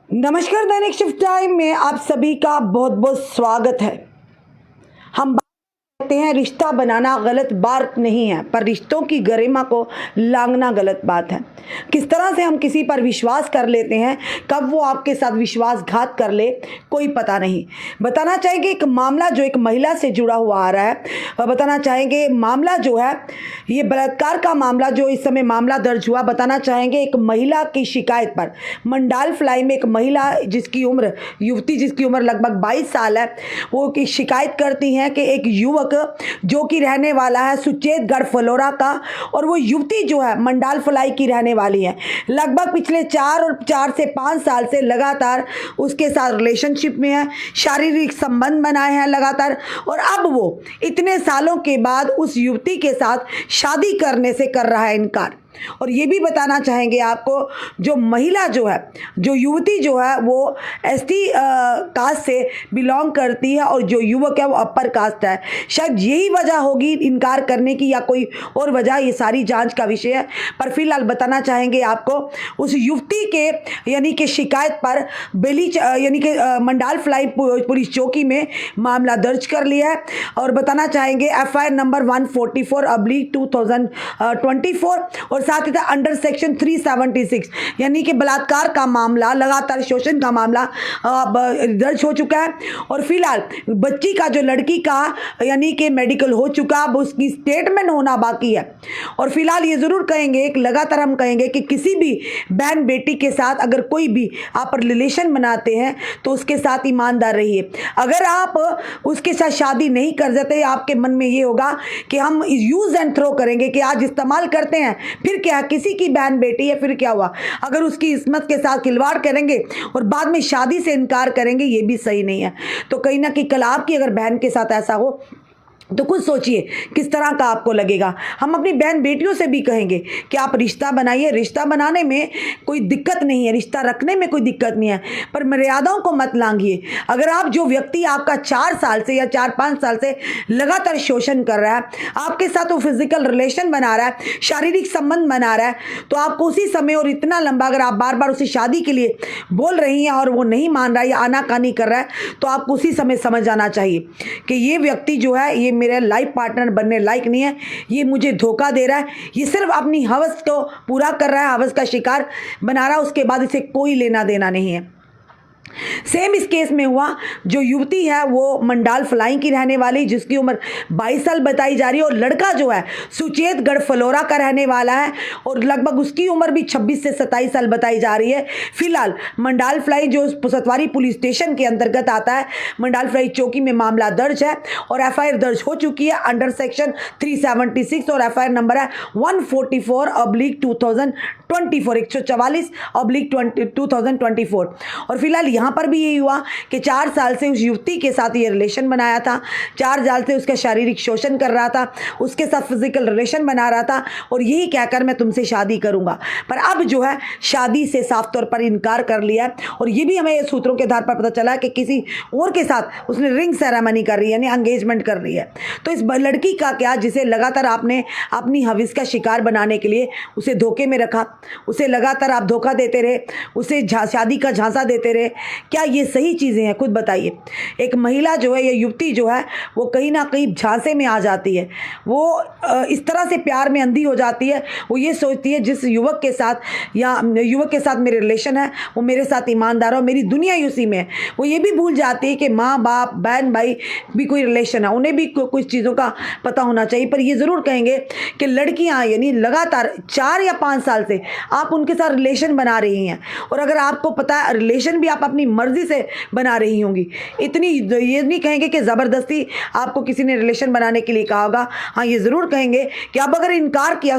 नमस्कार, दैनिक shift time में आप सभी का बहुत बहुत स्वागत है। हम बात करते हैं, रिश्ता बनाना गलत बात नहीं है, पर रिश्तों की गरिमा को लांघना गलत बात है। किस तरह से हम किसी पर विश्वास कर लेते हैं, कब वो आपके साथ विश्वासघात कर ले कोई पता नहीं। बताना चाहेंगे एक मामला जो एक महिला से जुड़ा हुआ आ रहा है, और बताना चाहेंगे मामला जो है ये बलात्कार का मामला जो इस समय मामला दर्ज हुआ। बताना चाहेंगे एक महिला की शिकायत पर मंडाल फ्लाई में एक महिला जिसकी उम्र लगभग 22 साल है, वो की शिकायत करती हैं कि एक युवक जो कि रहने वाला है सुचेतगढ़ फलोरा का, और वो युवती जो है मंडाल फ्लाई की रहने वाली है। लगभग पिछले 4 से 5 साल से लगातार उसके साथ रिलेशनशिप में है, शारीरिक संबंध बनाए हैं लगातार, और अब वो इतने सालों के बाद उस युवती के साथ शादी करने से कर रहा है इनकार। और ये भी बताना चाहेंगे आपको, जो महिला जो है, जो युवती जो है वो एसटी कास्ट से बिलोंग करती है, और जो युवक है वो अपर कास्ट है। शायद यही वजह होगी इनकार करने की, या कोई और वजह, ये सारी जांच का विषय है। पर फिलहाल बताना चाहेंगे आपको, उस युवती के यानी कि शिकायत पर यानी कि मंडाल फ्लाई पुलिस चौकी में मामला दर्ज कर लिया है। और बताना चाहेंगे FIR नंबर 144/2024 और साथ ही साथ अंडर सेक्शन 376 यानी कि बलात्कार का मामला, लगातार शोषण का मामला दर्ज हो चुका है। और फिलहाल बच्ची का, जो लड़की का यानी कि मेडिकल हो चुका, अब उसकी स्टेटमेंट होना बाकी है। और फिलहाल ये जरूर कहेंगे, लगातार हम कहेंगे कि किसी भी बहन बेटी के साथ अगर कोई भी आप रिलेशन बनाते हैं तो उसके साथ ईमानदार रहिए। अगर आप उसके साथ शादी नहीं कर देते, आपके मन में ये होगा कि हम यूज एंड थ्रो करेंगे, कि आज इस्तेमाल करते हैं फिर क्या, किसी की बहन बेटी है फिर क्या हुआ, अगर उसकी इस्मत के साथ खिलवाड़ करेंगे और बाद में शादी से इनकार करेंगे, ये भी सही नहीं है। तो कहीं ना कहीं कल आपकी अगर बहन के साथ ऐसा हो तो कुछ सोचिए किस तरह का आपको लगेगा। हम अपनी बहन बेटियों से भी कहेंगे कि आप रिश्ता बनाइए, रिश्ता बनाने में कोई दिक्कत नहीं है, रिश्ता रखने में कोई दिक्कत नहीं है, पर मर्यादाओं को मत लांघिए। अगर आप, जो व्यक्ति आपका 4 साल से या 4-5 साल से लगातार शोषण कर रहा है, आपके साथ वो फिजिकल रिलेशन बना रहा है, शारीरिक संबंध बना रहा है, तो आपको उसी समय और इतना लंबा, अगर आप बार बार उसे शादी के लिए बोल रही हैं और वो नहीं मान रहा है या आनाकानी कर रहा है, तो आपको उसी समय समझ जाना चाहिए कि ये व्यक्ति जो है ये मेरे लाइफ पार्टनर बनने लायक नहीं है, ये मुझे धोखा दे रहा है, ये सिर्फ अपनी हवस को पूरा कर रहा है, हवस का शिकार बना रहा है, उसके बाद इसे कोई लेना देना नहीं है। सेम इस केस में हुआ, जो युवती है वो मंडाल फ्लाई की रहने वाली, जिसकी उम्र 22 साल बताई जा रही है, और लड़का जो है सुचेतगढ़ फलोरा का रहने वाला है, और लगभग उसकी उम्र भी 26 से 27 साल बताई जा रही है। फिलहाल मंडाल फ्लाई जो सतवारी पुलिस स्टेशन के अंतर्गत आता है, मंडाल फ्लाई चौकी में मामला दर्ज है और FIR दर्ज हो चुकी है अंडर सेक्शन 376, और FIR नंबर है 144/2024 और फिलहाल यहाँ पर भी यही हुआ कि 4 साल से उस युवती के साथ ये रिलेशन बनाया था, 4 साल से उसका शारीरिक शोषण कर रहा था, उसके साथ फिजिकल रिलेशन बना रहा था, और यही कहकर मैं तुमसे शादी करूंगा, पर अब जो है शादी से साफ तौर पर इनकार कर लिया। और ये भी हमें सूत्रों के आधार पर पता चला कि किसी और के साथ उसने रिंग सेरेमनी कर रही है, यानी एंगेजमेंट कर रही है। तो इस लड़की का क्या, जिसे लगातार आपने अपनी हविस का शिकार बनाने के लिए उसे धोखे में रखा, उसे लगातार आप धोखा देते रहे, उसे शादी का झांसा देते रहे, क्या ये सही चीज़ें हैं? खुद बताइए। एक महिला जो है, या युवती जो है, वो कहीं ना कहीं झांसे में आ जाती है, वो इस तरह से प्यार में अंधी हो जाती है, वो ये सोचती है जिस युवक के साथ या युवक के साथ मेरे रिलेशन है वो मेरे साथ ईमानदार हो, मेरी दुनिया ही उसी में है। वो ये भी भूल जाती है कि माँ बाप बहन भाई भी कोई रिलेशन है, उन्हें भी कुछ चीज़ों का पता होना चाहिए। पर ये ज़रूर कहेंगे कि लड़कियाँ यानी लगातार 4 या 5 साल से आप उनके साथ रिलेशन बना रही हैं, और अगर आपको पता है रिलेशन भी आप अपनी मर्जी से बना रही होंगी, इतनी ये नहीं कहेंगे कि ज़बरदस्ती आपको किसी ने रिलेशन बनाने के लिए कहा होगा। हाँ, ये ज़रूर कहेंगे कि अब अगर इनकार किया,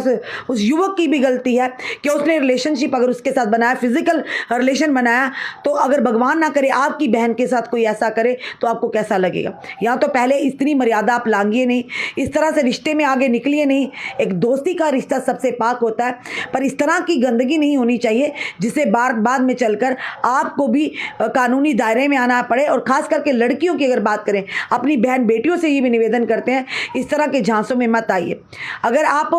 उस युवक की भी गलती है कि उसने रिलेशनशिप अगर उसके साथ बनाया, फिजिकल रिलेशन बनाया, तो अगर भगवान ना करे आपकी बहन के साथ कोई ऐसा करे तो आपको कैसा लगेगा। यहाँ तो पहले इतनी मर्यादा आप लांघिए नहीं, इस तरह से रिश्ते में आगे निकलिए नहीं। एक दोस्ती का रिश्ता सबसे पाक होता है, पर इस तरह तरह की गंदगी नहीं होनी चाहिए जिससे बाद में चलकर आपको भी कानूनी दायरे में आना पड़े। और खास करके लड़कियों की अगर बात करें, अपनी बहन बेटियों से ये भी निवेदन करते हैं, इस तरह के झांसों में मत आइए। अगर आप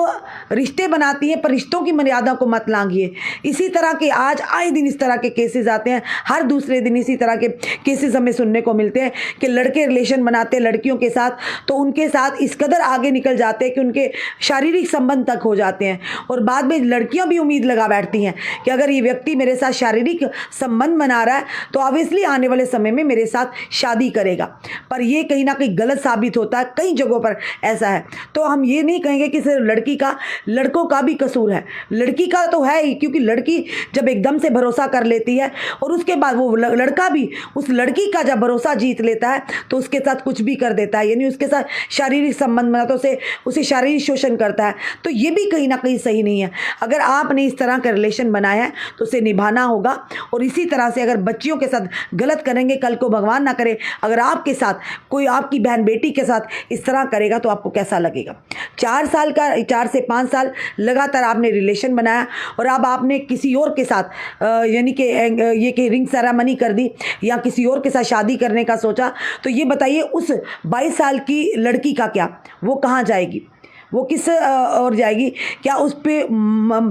रिश्ते बनाती हैं पर रिश्तों की मर्यादा को मत लांघिए। इसी तरह के आज आए दिन इस तरह के केसेस आते हैं, हर दूसरे दिन इसी तरह के केसेस हमें सुनने को मिलते हैं कि लड़के रिलेशन बनाते हैं लड़कियों के साथ, तो उनके साथ इस कदर आगे निकल जाते हैं कि उनके शारीरिक संबंध तक हो जाते हैं। और बाद में लड़कियां भी उम्मीद लगा बैठती हैं कि अगर ये व्यक्ति मेरे साथ शारीरिक संबंध बना रहा है तो ऑब्वियसली आने वाले समय में मेरे साथ शादी करेगा। पर ये कहीं ना कहीं गलत साबित होता है, कई जगहों पर ऐसा है। तो हम ये नहीं कहेंगे कि सिर्फ लड़की का, लड़कों का भी कसूर है। लड़की का तो है ही, क्योंकि लड़की जब एकदम से भरोसा कर लेती है और उसके बाद वो लड़का भी उस लड़की का जब भरोसा जीत लेता है तो उसके साथ कुछ भी कर देता है, यानी उसके साथ शारीरिक संबंध बनाता है, उसे शारीरिक शोषण करता है। तो ये भी कहीं ना कहीं सही नहीं है। अगर आपने इस तरह का रिलेशन बनाया है तो उसे निभाना होगा। और इसी तरह से अगर बच्चियों के साथ गलत करेंगे, कल को भगवान ना करे अगर आपके साथ कोई आपकी बहन बेटी के साथ इस तरह करेगा तो आपको कैसा लगेगा। 4 से 5 साल लगातार आपने रिलेशन बनाया और अब आपने किसी और के साथ यानी कि ये कि रिंग सेरेमनी कर दी या किसी और के साथ शादी करने का सोचा, तो ये बताइए उस 22 साल की लड़की का क्या, वो कहाँ जाएगी, वो किस और जाएगी? क्या उस पर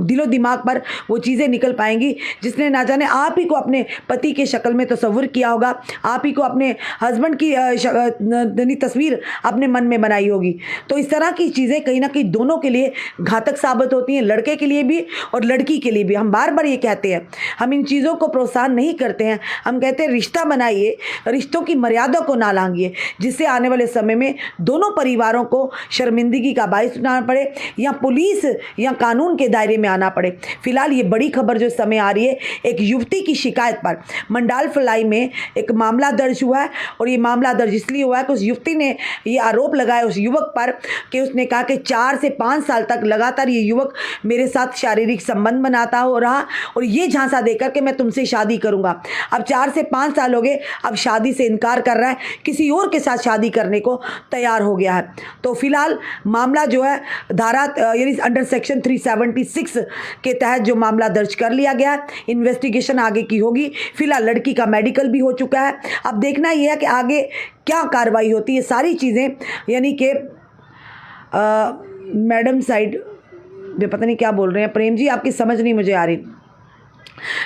दिलो दिमाग पर वो चीज़ें निकल पाएंगी जिसने ना जाने आप ही को अपने पति के शक्ल में तस्वुर किया होगा, आप ही को अपने हस्बैंड की तस्वीर अपने मन में बनाई होगी। तो इस तरह की चीज़ें कहीं ना कहीं दोनों के लिए घातक साबित होती हैं, लड़के के लिए भी और लड़की के लिए भी। हम बार बार ये कहते हैं, हम इन चीज़ों को प्रोत्साहन नहीं करते हैं। हम कहते हैं रिश्ता बनाइए, रिश्तों की मर्यादा को ना लांघिए, जिससे आने वाले समय में दोनों परिवारों को शर्मिंदगी का सुनाना पड़े या पुलिस या कानून के दायरे में आना पड़े। फिलहाल ये बड़ी खबर जो समय आ रही है, एक युवती की शिकायत पर मंडाल फ्लाई में एक मामला दर्ज हुआ है। और ये मामला दर्ज इसलिए हुआ है कि उस युवती ने ये आरोप लगाया उस युवक पर कि उसने कहा कि 4 से 5 साल तक लगातार ये युवक मेरे साथ शारीरिक संबंध बनाता हो रहा और ये झांसा देकर के मैं तुमसे शादी करूंगा। अब 4 से 5 साल हो गए, अब शादी से इनकार कर रहा है, किसी और के साथ शादी करने को तैयार हो गया है। तो फिलहाल मामला जो है धारा यानी अंडर सेक्शन 376 के तहत जो मामला दर्ज कर लिया गया है, इन्वेस्टिगेशन आगे की होगी। फिलहाल लड़की का मेडिकल भी हो चुका है, अब देखना यह है कि आगे क्या कार्रवाई होती है। सारी चीज़ें यानी कि मैडम साइड वे पता नहीं क्या बोल रहे हैं, प्रेम जी आपकी समझ नहीं मुझे आ रही।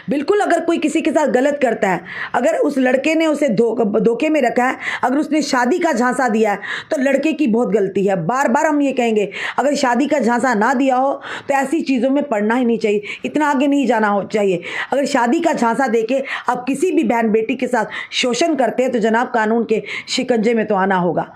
बिल्कुल, अगर कोई किसी के साथ गलत करता है, अगर उस लड़के ने उसे धोखे में रखा है, अगर उसने शादी का झांसा दिया है तो लड़के की बहुत गलती है। बार बार हम ये कहेंगे, अगर शादी का झांसा ना दिया हो तो ऐसी चीज़ों में पड़ना ही नहीं चाहिए, इतना आगे नहीं जाना हो चाहिए। अगर शादी का झांसा देके आप किसी भी बहन बेटी के साथ शोषण करते हैं तो जनाब कानून के शिकंजे में तो आना होगा।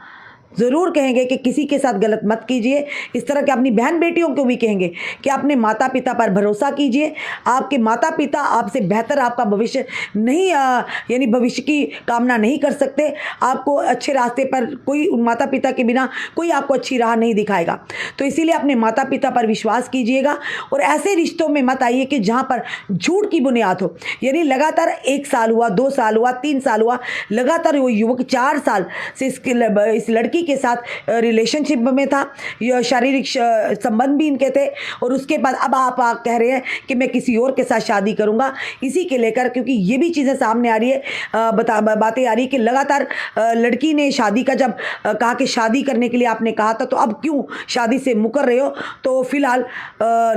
ज़रूर कहेंगे कि किसी के साथ गलत मत कीजिए। इस तरह के अपनी बहन बेटियों को भी कहेंगे कि अपने माता पिता पर भरोसा कीजिए। आपके माता पिता आपसे बेहतर आपका भविष्य नहीं यानी भविष्य की कामना नहीं कर सकते। आपको अच्छे रास्ते पर कोई माता पिता के बिना कोई आपको अच्छी राह नहीं दिखाएगा। तो इसीलिए अपने माता पिता पर विश्वास कीजिएगा और ऐसे रिश्तों में मत आइए कि जहाँ पर झूठ की बुनियाद हो। यानी लगातार 1 साल हुआ, 2 साल हुआ, 3 साल हुआ, लगातार वो युवक 4 साल से इस लड़की के साथ रिलेशनशिप में था, ये शारीरिक संबंध भी इनके थे और उसके बाद अब आप कह रहे हैं कि मैं किसी और के साथ शादी करूंगा। इसी के लेकर क्योंकि ये भी चीज़ें सामने आ रही है, बातें आ रही है कि लगातार लड़की ने शादी का जब कहा कि शादी करने के लिए आपने कहा था तो अब क्यों शादी से मुकर रहे हो। तो फिलहाल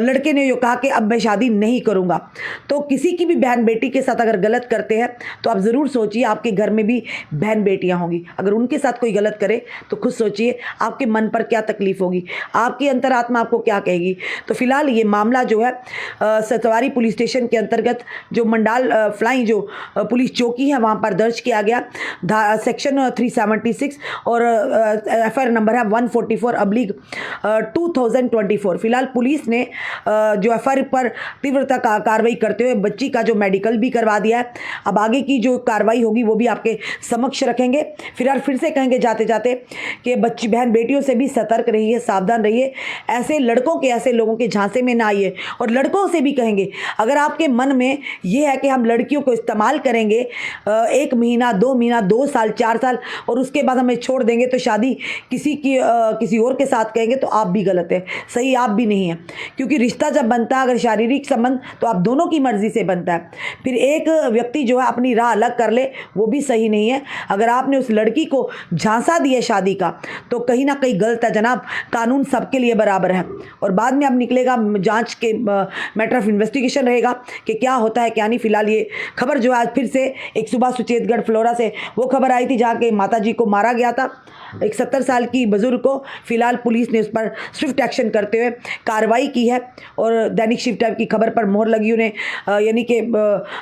लड़के ने ये कहा कि अब मैं शादी नहीं करूंगा। तो किसी की भी बहन बेटी के साथ अगर गलत करते हैं तो आप ज़रूर सोचिए, आपके घर में भी बहन बेटियां होंगी, अगर उनके साथ कोई गलत करे तो खुद सोचिए आपके मन पर क्या तकलीफ होगी, आपकी अंतरात्मा आपको क्या कहेगी। तो फिलहाल ये मामला जो है सतवारी पुलिस स्टेशन के अंतर्गत जो मंडाल फ्लाई जो पुलिस चौकी है वहाँ पर दर्ज किया गया सेक्शन 376 और FIR नंबर है 144/2024। फिलहाल पुलिस ने जो FIR पर तीव्रता कार्रवाई करते हुए बच्ची का जो मेडिकल भी करवा दिया है। अब आगे की जो कार्रवाई होगी वो भी आपके समक्ष रखेंगे। फिलहाल फिर से कहेंगे जाते जाते कि बच्ची बहन बेटियों से भी सतर्क रहिए, सावधान रहिए, ऐसे लड़कों के, ऐसे लोगों के झांसे में ना आइए। और लड़कों से भी कहेंगे, अगर आपके मन में ये है कि हम लड़कियों को इस्तेमाल करेंगे 1 महीना, 2 महीना, 2 साल, 4 साल और उसके बाद हमें छोड़ देंगे तो शादी किसी और के साथ कहेंगे, तो आप भी गलत है, सही आप भी नहीं है। क्योंकि रिश्ता जब बनता है, अगर शारीरिक संबंध, तो आप दोनों की मर्जी से बनता है। फिर एक व्यक्ति जो है अपनी राह अलग कर ले, वो भी सही नहीं है। अगर आपने उस लड़की को झांसा दिया शादी का, तो कहीं ना कहीं गलत है जनाब। कानून सबके लिए बराबर है। और बाद में अब निकलेगा जांच के मैटर ऑफ इन्वेस्टिगेशन रहेगा कि क्या होता है क्या नहीं। फिलहाल ये खबर जो है आज फिर से एक सुबह सुचेतगढ़ फ्लोरा से वो खबर आई थी जहाँ के माता जी को मारा गया था, एक 70 साल की बुजुर्ग को। फिलहाल पुलिस ने उस पर स्विफ्ट एक्शन करते हुए कार्रवाई की है और दैनिक शिव टाइप की खबर पर मोहर लगी उन्हें, यानी कि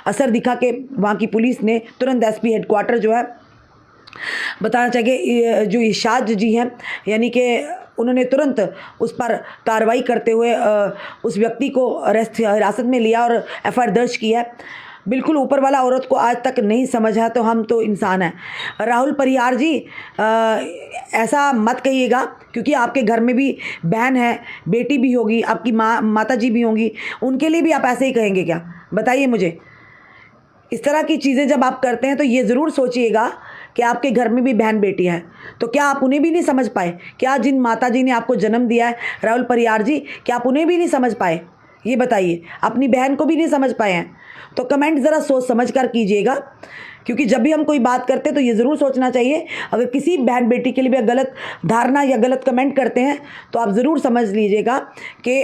असर दिखा के वहाँ की पुलिस ने तुरंत एसपी हेडक्वार्टर जो है, बताना चाहिए जो इशाद जी हैं, यानी कि उन्होंने तुरंत उस पर कार्रवाई करते हुए उस व्यक्ति को हिरासत में लिया और एफआईआर दर्ज की है। बिल्कुल ऊपर वाला औरत को आज तक नहीं समझा तो हम तो इंसान हैं। राहुल परिहार जी, ऐसा मत कहिएगा, क्योंकि आपके घर में भी बहन है, बेटी भी होगी, आपकी माता जी भी होंगी, उनके लिए भी आप ऐसे ही कहेंगे क्या? बताइए मुझे। इस तरह की चीज़ें जब आप करते हैं तो ये ज़रूर सोचिएगा कि आपके घर में भी बहन बेटी है, तो क्या आप उन्हें भी नहीं समझ पाए? क्या जिन माता जी ने आपको जन्म दिया है राहुल परिहार जी, क्या आप उन्हें भी नहीं समझ पाए? ये बताइए, अपनी बहन को भी नहीं समझ पाए हैं? तो कमेंट ज़रा सोच समझ कर कीजिएगा, क्योंकि जब भी हम कोई बात करते हैं तो ये ज़रूर सोचना चाहिए, अगर किसी बहन बेटी के लिए भी गलत धारणा या गलत कमेंट करते हैं तो आप ज़रूर समझ लीजिएगा कि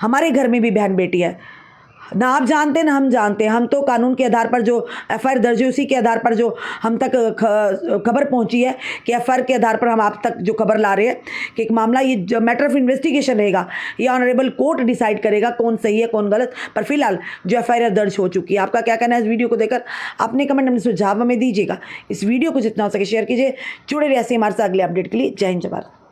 हमारे घर में भी बहन बेटी है। ना आप जानते ना हम जानते हैं, हम तो कानून के आधार पर जो एफआईआर दर्ज है उसी के आधार पर जो हम तक खबर पहुंची है कि एफआईआर के आधार पर हम आप तक जो खबर ला रहे हैं कि एक मामला, ये मैटर ऑफ इन्वेस्टिगेशन रहेगा, ये ऑनरेबल कोर्ट डिसाइड करेगा कौन सही है कौन गलत। पर फिलहाल जो एफआईआर दर्ज हो चुकी है, आपका क्या कहना है इस वीडियो को देखकर? अपने कमेंट में सुझाव हमें दीजिएगा। इस वीडियो को जितना हो सके शेयर कीजिए। जुड़े रहिए ऐसे हमारे साथ अगले अपडेट के लिए। जय हिंद, जय भारत।